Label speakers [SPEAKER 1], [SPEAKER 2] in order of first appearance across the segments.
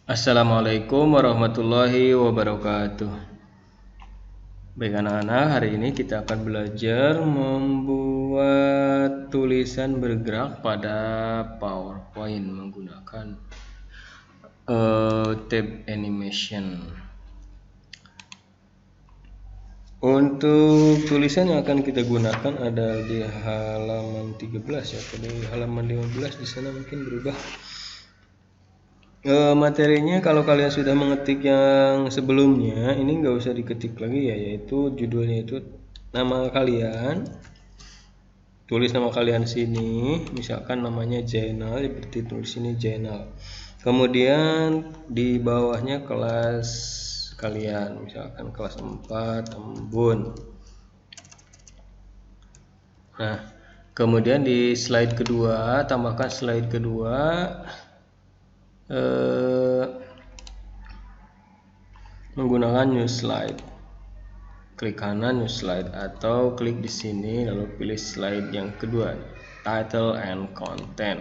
[SPEAKER 1] Assalamualaikum warahmatullahi wabarakatuh. Baik anak-anak, hari ini kita akan belajar membuat tulisan bergerak pada PowerPoint menggunakan tab animation. Untuk tulisan yang akan kita gunakan ada di halaman 13 ya. Di halaman 15 di sana mungkin berubah. Materinya kalau kalian sudah mengetik yang sebelumnya, ini nggak usah diketik lagi ya, yaitu judulnya itu nama kalian, tulis nama kalian sini, misalkan namanya Jainal, seperti tulis sini Jainal. Kemudian di bawahnya kelas kalian, misalkan kelas 4 Embun. Nah, kemudian di slide kedua, tambahkan slide kedua. Menggunakan new slide, klik kanan new slide atau klik di sini lalu pilih slide yang kedua, title and content.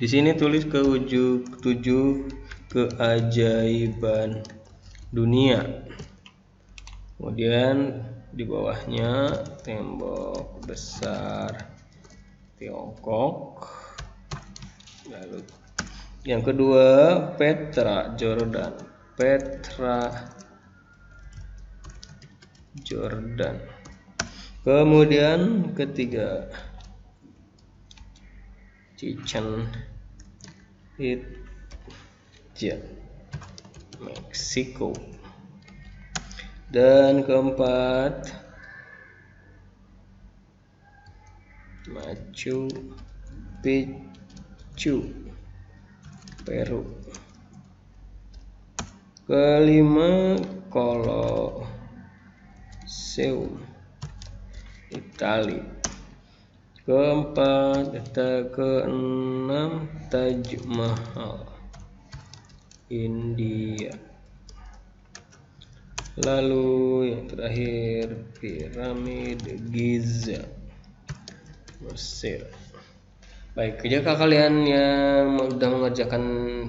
[SPEAKER 1] Di sini tulis ke ujung 7 keajaiban dunia. Kemudian di bawahnya tembok besar Tiongkok. Lalu yang kedua Petra Jordan. Kemudian ketiga Chichen Itza, Meksiko. Dan keempat Machu Picchu, Peru. Kelima Colosseum, Italia. Keenam Taj Mahal, India. Lalu yang terakhir piramid Giza, Mesir. Baik, jika kalian yang sudah mengerjakan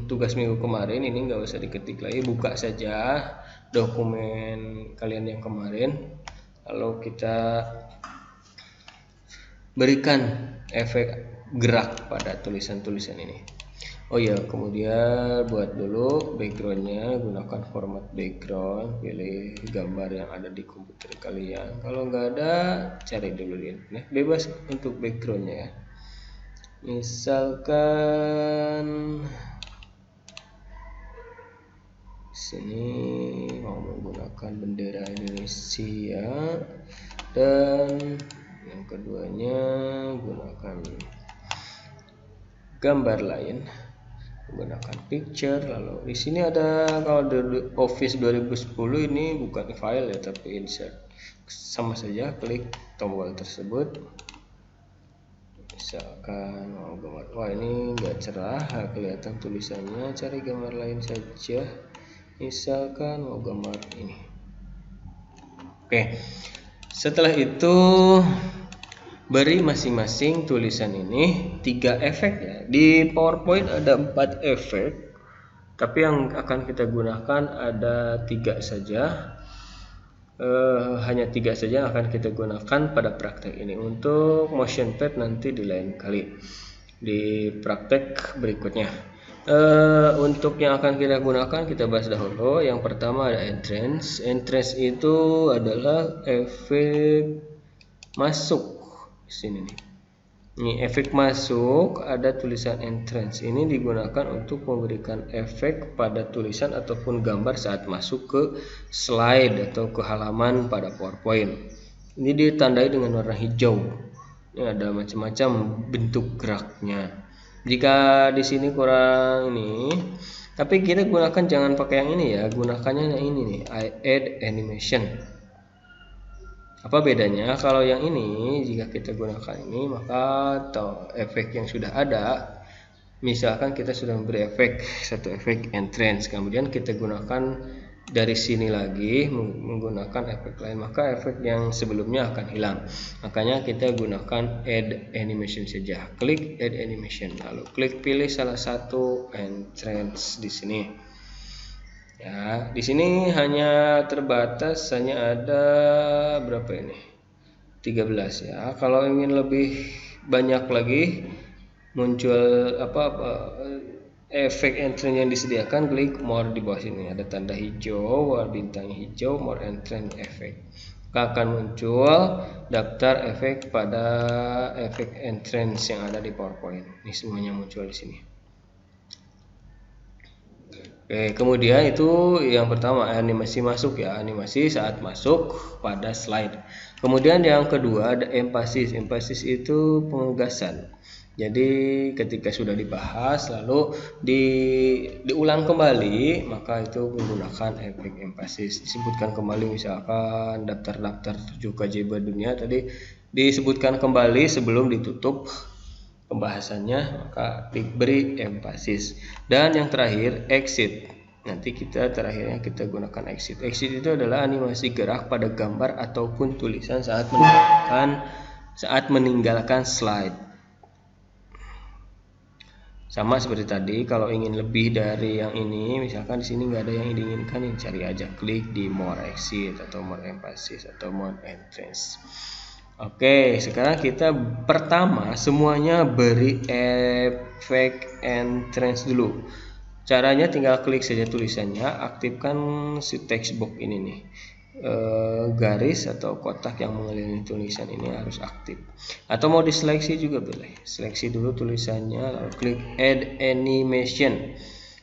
[SPEAKER 1] tugas minggu kemarin, ini nggak usah diketik lagi, buka saja dokumen kalian yang kemarin, lalu kita berikan efek gerak pada tulisan-tulisan ini. Oh ya, kemudian buat dulu backgroundnya, gunakan format background, pilih gambar yang ada di komputer kalian. Kalau nggak ada, cari dulu di internet, bebas untuk backgroundnya ya. Misalkan sini mau menggunakan bendera Indonesia, dan yang keduanya gunakan gambar lain, menggunakan picture. Lalu di sini ada, kalau di Office 2010 ini bukan file ya, tapi insert. Sama saja, klik tombol tersebut. Misalkan mau gambar, wah ini enggak cerah kelihatan tulisannya, cari gambar lain saja. Misalkan mau gambar ini. Oke, setelah itu beri masing-masing tulisan ini 3 efek ya. Di PowerPoint ada 4 efek, tapi yang akan kita gunakan ada 3 saja. Hanya 3 saja yang akan kita gunakan pada praktek ini. Untuk motion pad nanti di lain kali, di praktek berikutnya. Untuk yang akan kita gunakan, kita bahas dahulu. Yang pertama ada entrance. Entrance itu adalah efek masuk. Di sini nih. Ini efek masuk, ada tulisan entrance. Ini digunakan untuk memberikan efek pada tulisan ataupun gambar saat masuk ke slide atau ke halaman pada PowerPoint. Ini ditandai dengan warna hijau. Ini ada macam-macam bentuk geraknya. Jika di sini kurang ini, tapi kita gunakan jangan pakai yang ini ya, gunakannya yang ini nih, add animation. Apa bedanya? Kalau yang ini, jika kita gunakan ini, maka efek yang sudah ada, misalkan kita sudah memberi efek, satu efek entrance, kemudian kita gunakan dari sini lagi menggunakan efek lain, maka efek yang sebelumnya akan hilang. Makanya kita gunakan add animation saja. Klik add animation, lalu klik pilih salah satu entrance di sini. Ya, di sini hanya terbatas, hanya ada berapa ini? 13 ya. Kalau ingin lebih banyak lagi muncul efek entrance yang disediakan, klik more di bawah sini, ada tanda hijau, warna bintangnya hijau, more entrance effect. Maka akan muncul daftar efek pada efek entrance yang ada di PowerPoint. Ini semuanya muncul di sini. Oke, kemudian itu yang pertama, animasi masuk ya, animasi saat masuk pada slide. Kemudian yang kedua ada emphasis. Emphasis itu pengegasan. Jadi ketika sudah dibahas lalu diulang kembali, maka itu menggunakan efek emphasis. Disebutkan kembali, misalkan daftar-daftar 7 keajaiban dunia tadi disebutkan kembali sebelum ditutup pembahasannya, maka diberi emphasis. Dan yang terakhir exit. Nanti terakhirnya kita gunakan exit. Exit itu adalah animasi gerak pada gambar ataupun tulisan saat meninggalkan slide. Sama seperti tadi, kalau ingin lebih dari yang ini, misalkan di sini nggak ada yang diinginkan, ini cari aja, klik di more exit atau more emphasis atau more entrance. Oke, sekarang kita pertama semuanya beri efek entrance dulu. Caranya tinggal klik saja tulisannya, aktifkan si text box ini nih. Garis atau kotak yang mengelilingi tulisan ini harus aktif. Atau mau diseleksi juga boleh. Seleksi dulu tulisannya, lalu klik add animation.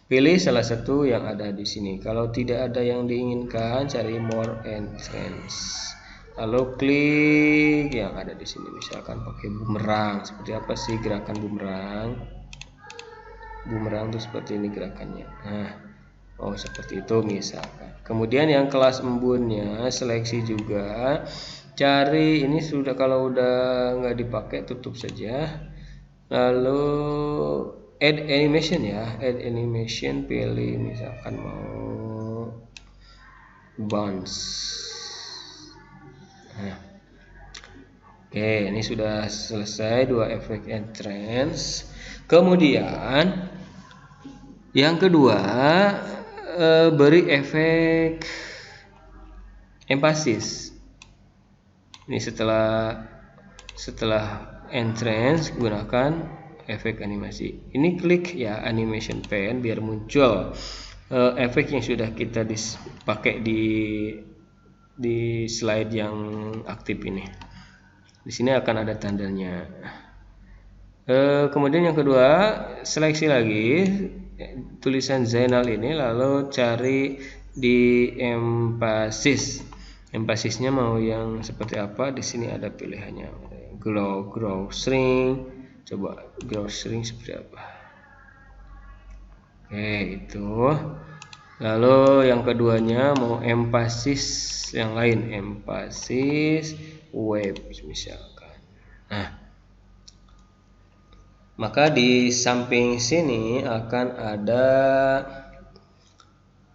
[SPEAKER 1] Pilih salah satu yang ada di sini. Kalau tidak ada yang diinginkan, cari more entrance. Lalu klik yang ada di sini, misalkan pakai bumerang. Seperti apa sih gerakan bumerang? Bumerang itu seperti ini gerakannya. Nah, seperti itu misalkan. Kemudian yang kelas embunnya seleksi juga. Cari ini sudah, kalau udah nggak dipakai tutup saja. Lalu add animation ya, add animation, pilih misalkan mau bounce. Nah, oke, ini sudah selesai dua efek entrance. Kemudian yang kedua, beri efek emphasis. Ini setelah entrance gunakan efek animasi. Ini klik ya animation pen biar muncul efek yang sudah kita pakai di slide yang aktif ini. Di sini akan ada tandanya. Kemudian yang kedua, seleksi lagi tulisan Zainal ini, lalu cari di emphasis. Empasisnya mau yang seperti apa? Di sini ada pilihannya. Grow shrink. Coba grow shrink seperti apa? Oke, itu. Lalu yang keduanya mau emphasis yang lain, emphasis web misalkan. Nah, maka di samping sini akan ada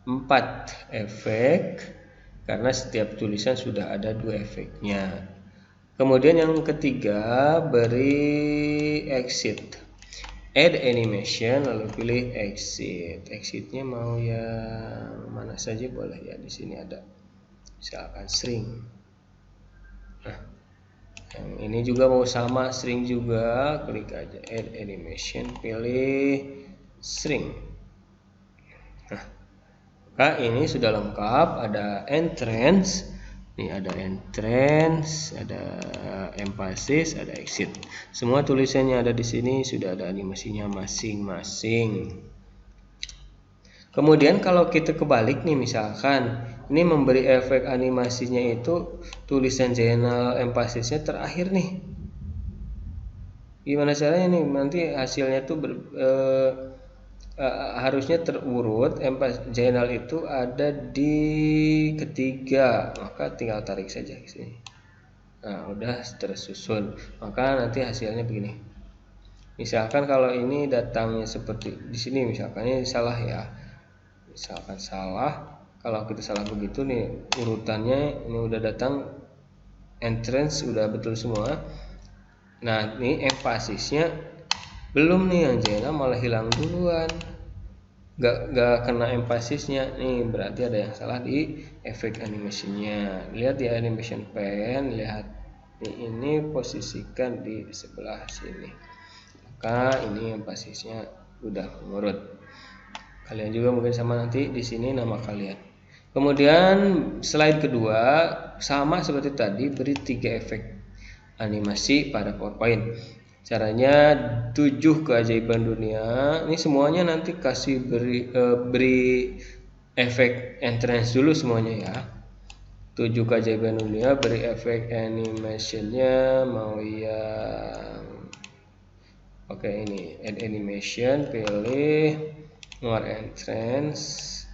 [SPEAKER 1] 4 efek, karena setiap tulisan sudah ada 2 efeknya. Kemudian yang ketiga, beri exit. Add animation, lalu pilih exit. Exitnya mau yang mana saja boleh ya. Di sini ada, misalkan shrink. Nah, yang ini juga mau sama shrink juga, klik aja add animation, pilih shrink. Nah, maka ini sudah lengkap, ada entrance. Ini ada entrance, ada emphasis, ada exit. Semua tulisannya ada di sini, sudah ada animasinya masing-masing. Kemudian kalau kita kebalik nih, misalkan ini memberi efek animasinya itu tulisan Zainal emphasisnya terakhir nih. Gimana caranya nih? Nanti hasilnya tuh harusnya terurut. Zainal itu ada di ketiga, maka tinggal tarik saja ke sini. Nah, udah tersusun. Maka nanti hasilnya begini. Misalkan kalau ini datangnya seperti di sini, misalkan ini salah ya. Misalkan salah, kalau kita salah begitu nih urutannya, ini udah datang entrance udah betul semua. Nah, ini emphasisnya belum nih, yang Zainal malah hilang duluan. nggak kena empasisnya nih, berarti ada yang salah di efek animasinya. Lihat di animation pen, lihat ini posisikan di sebelah sini, maka ini empasisnya udah mengurut. Kalian juga mungkin sama, nanti di sini nama kalian. Kemudian slide kedua sama seperti tadi, beri 3 efek animasi pada PowerPoint. Caranya 7 keajaiban dunia. Ini semuanya nanti kasih beri efek entrance dulu semuanya ya. 7 keajaiban dunia, beri efek animationnya mau yang ini add animation, pilih more entrance,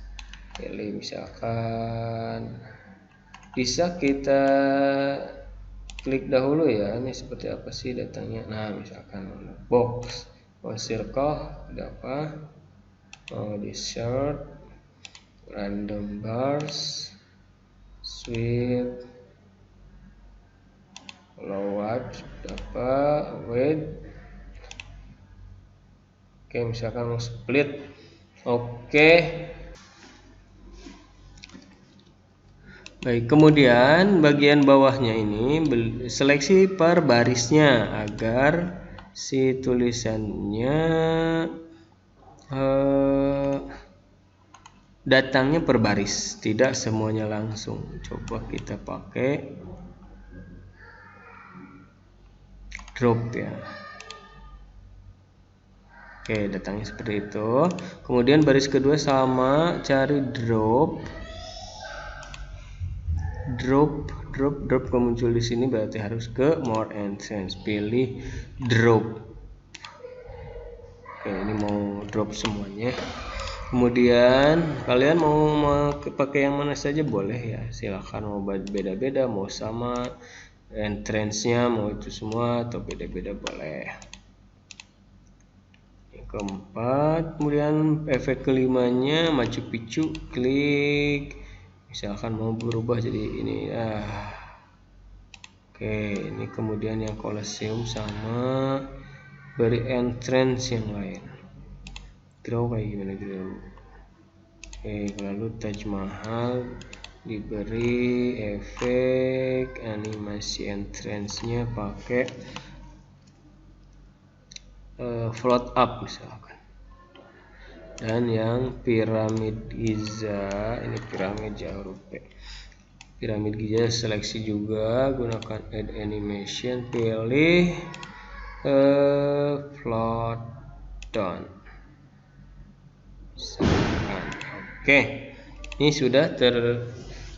[SPEAKER 1] pilih misalkan bisa kita klik dahulu ya, ini seperti apa sih datangnya. Nah misalkan box, mau circle, ada apa, mau di short, random bars, sweep, low wipe, dapat weight. Oke, misalkan mau split. Oke. Baik, kemudian bagian bawahnya ini seleksi per barisnya agar si tulisannya datangnya per baris, tidak semuanya langsung. Coba kita pakai drop ya. Oke, datangnya seperti itu. Kemudian baris kedua sama, cari drop, muncul di sini, berarti harus ke more entrance, pilih drop. Oke, ini mau drop semuanya. Kemudian kalian mau pakai yang mana saja boleh ya, silahkan. Mau beda-beda, mau sama entrance-nya, mau itu semua atau beda-beda boleh. Yang keempat, kemudian efek kelimanya Machu Picchu, klik. Misalkan mau berubah jadi ini. Oke, ini kemudian yang Colosseum sama, beri entrance yang lain. Draw kayak gimana draw? Oke, lalu Taj Mahal diberi efek animasi entrance-nya pakai float up misalkan. Dan yang piramid Giza, ini piramid huruf P. Piramid Giza seleksi juga, gunakan add animation, pilih float down. Oke, ini sudah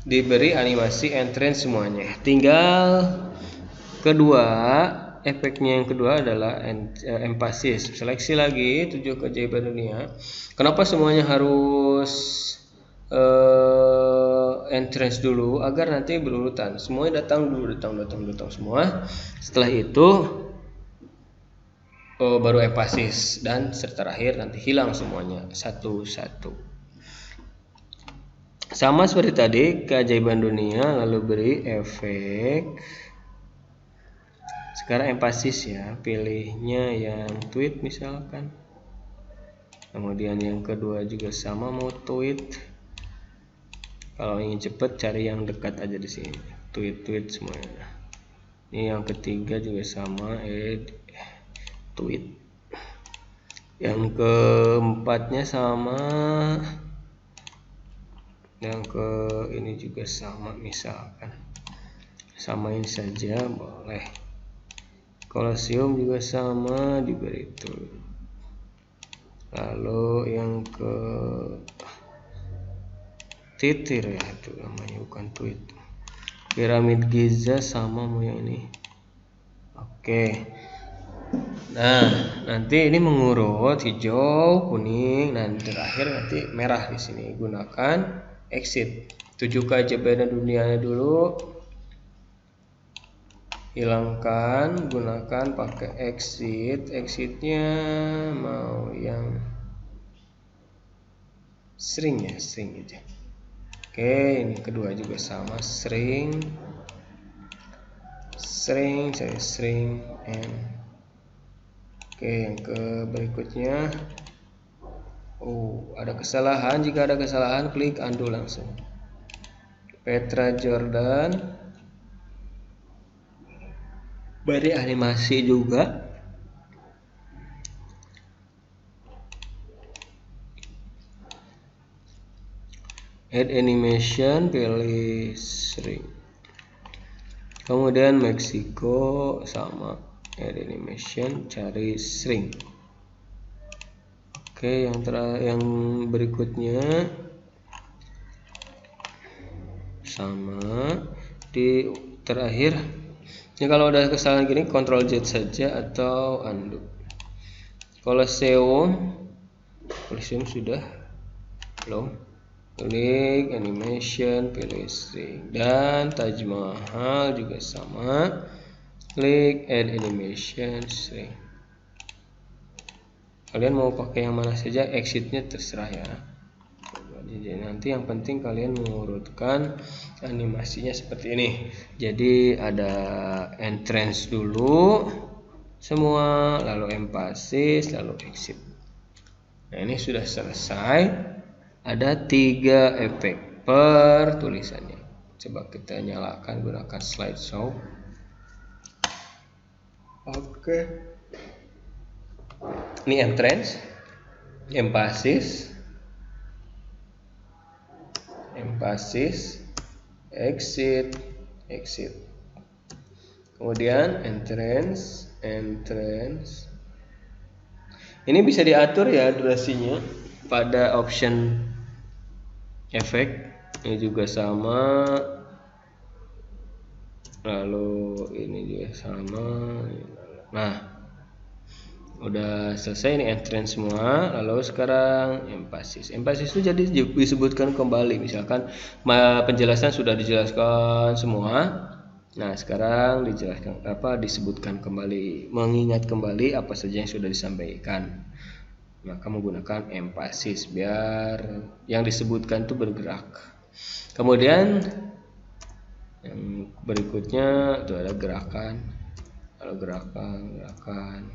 [SPEAKER 1] diberi animasi entrance semuanya. Tinggal kedua, efeknya yang kedua adalah emphasis. Seleksi lagi 7 keajaiban dunia. Kenapa semuanya harus entrance dulu? Agar nanti berurutan, semuanya datang dulu, datang semua. Setelah itu baru emphasis, dan terakhir nanti hilang semuanya satu-satu. Sama seperti tadi keajaiban dunia, lalu beri efek. Sekarang emphasis ya, pilihnya yang tweet misalkan. Kemudian yang kedua juga sama, mau tweet. Kalau ingin cepat cari yang dekat aja di sini, tweet semuanya. Ini yang ketiga juga sama, tweet. Yang keempatnya sama, yang ke ini juga sama, misalkan samain saja boleh. Colosseum juga sama, diberi itu. Lalu yang ke titir ya, itu namanya, bukan tweet. Piramid Giza sama, mau yang ini. Oke. Nah, nanti ini mengurut hijau, kuning, dan terakhir nanti merah di sini. Gunakan exit. 7 keajaiban dunianya dulu. Hilangkan, gunakan pakai exit. Exitnya mau yang string ya, string aja. Oke, ini kedua juga sama, string, saya string and. Oke, yang ke berikutnya Oh, ada kesalahan. Jika ada kesalahan, klik undo langsung. Petra Jordan. Beri animasi juga. Add animation, pilih string. Kemudian Meksiko sama add animation, cari string. Oke, yang berikutnya sama di terakhir. Ini kalau udah kesalahan gini, Ctrl Z saja atau undo. Colosseum sudah belum. Klik animation, pilih string. Dan Taj Mahal juga sama, klik add animation string. Kalian mau pakai yang mana saja, exitnya terserah ya. Jadi nanti yang penting kalian mengurutkan animasinya seperti ini. Jadi ada entrance dulu semua, lalu emphasis, lalu exit. Nah, ini sudah selesai. Ada 3 efek per tulisannya. Coba kita nyalakan gunakan slideshow. Oke. Ini entrance, emphasis, exit. Kemudian entrance. Ini bisa diatur ya durasinya pada option efek. Ini juga sama. Lalu ini juga sama. Nah, udah selesai ini entrance semua. Lalu sekarang emphasis itu jadi disebutkan kembali. Misalkan penjelasan sudah dijelaskan semua. Nah, sekarang disebutkan kembali, mengingat kembali apa saja yang sudah disampaikan. Maka menggunakan emphasis biar yang disebutkan itu bergerak. Kemudian yang berikutnya itu ada gerakan. Lalu gerakan.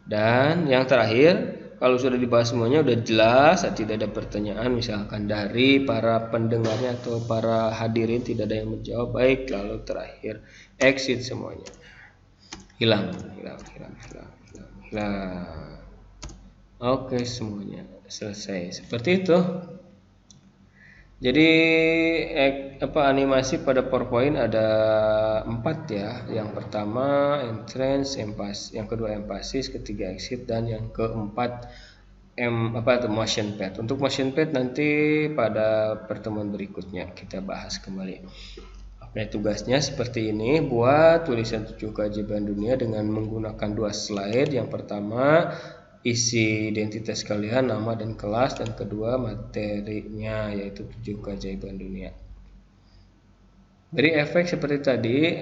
[SPEAKER 1] Dan yang terakhir, kalau sudah dibahas semuanya udah jelas, tidak ada pertanyaan misalkan dari para pendengarnya atau para hadirin tidak ada yang menjawab, baik, lalu terakhir exit semuanya. Hilang. Oke, semuanya selesai. Seperti itu. Jadi animasi pada PowerPoint ada 4 ya. Yang pertama entrance, yang kedua emphasis, ketiga exit, dan yang keempat motion pad. Untuk motion pad nanti pada pertemuan berikutnya kita bahas kembali. Oke, tugasnya seperti ini, buat tulisan 7 keajaiban dunia dengan menggunakan 2 slide. Yang pertama isi identitas kalian, nama dan kelas, dan kedua materinya yaitu 7 keajaiban dunia. Beri efek seperti tadi,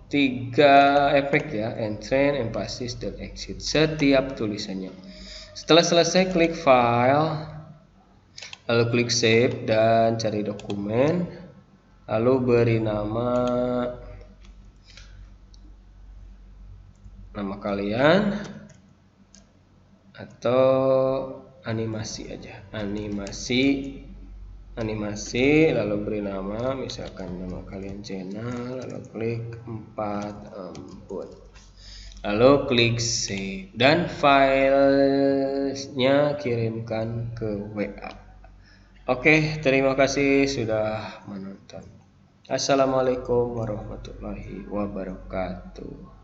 [SPEAKER 1] 3 efek ya, entrance, emphasis, dan exit setiap tulisannya. Setelah selesai, klik file, lalu klik save dan cari dokumen, lalu beri nama kalian atau animasi aja, animasi, lalu beri nama, misalkan nama kalian channel, lalu klik 4 embun, lalu klik save dan filenya kirimkan ke WA. Oke, terima kasih sudah menonton. Assalamualaikum warahmatullahi wabarakatuh.